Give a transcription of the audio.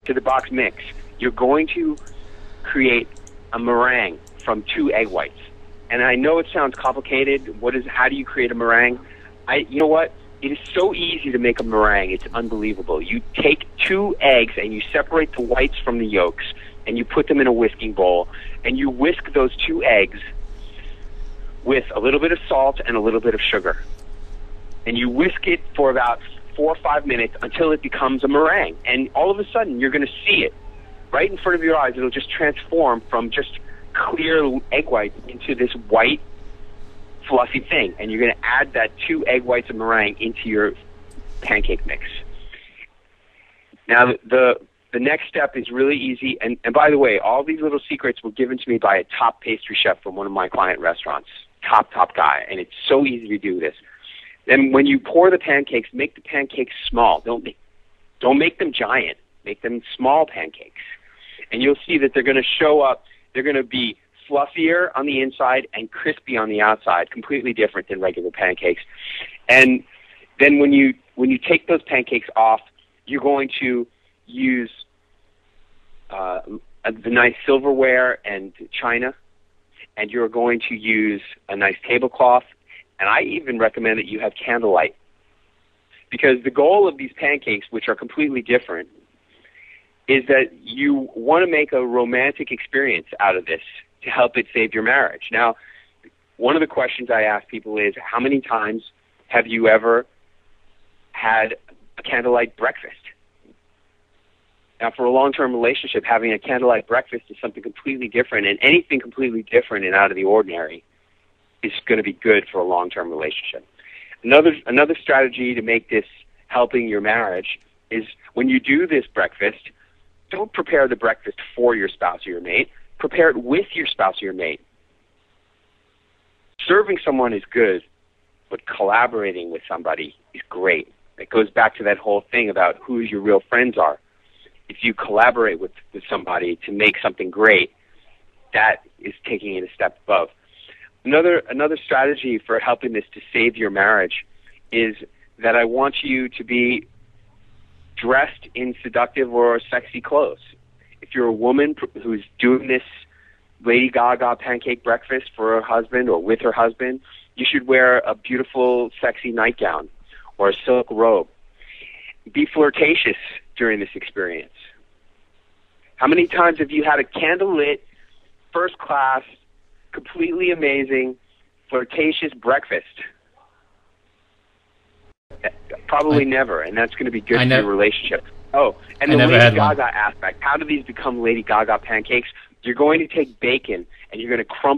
to the box mix, you're going to create a meringue from 2 egg whites. And I know it sounds complicated. How do you create a meringue? You know what? It is so easy to make a meringue. It's unbelievable. You take 2 eggs and you separate the whites from the yolks, and you put them in a whisking bowl, and you whisk those 2 eggs with a little bit of salt and a little bit of sugar. And you whisk it for about 4 or 5 minutes until it becomes a meringue. And all of a sudden, you're going to see it right in front of your eyes. It'll just transform from just clear egg whites into this white, fluffy thing. And you're going to add that 2 egg whites of meringue into your pancake mix. Now, the next step is really easy. And by the way, all these little secrets were given to me by a top pastry chef from one of my client restaurants. Top guy. And it's so easy to do this. Then when you pour the pancakes, make the pancakes small. Don't make them giant. Make them small pancakes. And you'll see that they're going to show up. They're going to be fluffier on the inside and crispy on the outside, completely different than regular pancakes. And then when you take those pancakes off, you're going to use the nice silverware and china, and you're going to use a nice tablecloth. And I even recommend that you have candlelight, because the goal of these pancakes, which are completely different, is that you want to make a romantic experience out of this to help it save your marriage. Now, one of the questions I ask people is, how many times have you ever had a candlelight breakfast? Now, for a long-term relationship, having a candlelight breakfast is something completely different, and anything completely different and out of the ordinary is going to be good for a long-term relationship. Another strategy to make this helping your marriage is when you do this breakfast, don't prepare the breakfast for your spouse or your mate. Prepare it with your spouse or your mate. Serving someone is good, but collaborating with somebody is great. It goes back to that whole thing about who your real friends are. If you collaborate with somebody to make something great, that is taking it a step above. Another strategy for helping this to save your marriage is that I want you to be dressed in seductive or sexy clothes. If you're a woman who's doing this Lady Gaga pancake breakfast for her husband or with her husband, you should wear a beautiful, sexy nightgown or a silk robe. Be flirtatious during this experience. How many times have you had a candlelit, first class, completely amazing, flirtatious breakfast? Probably never, and that's going to be good for your relationship. Oh, and the Lady Gaga aspect. How do these become Lady Gaga pancakes? You're going to take bacon, and you're going to crumble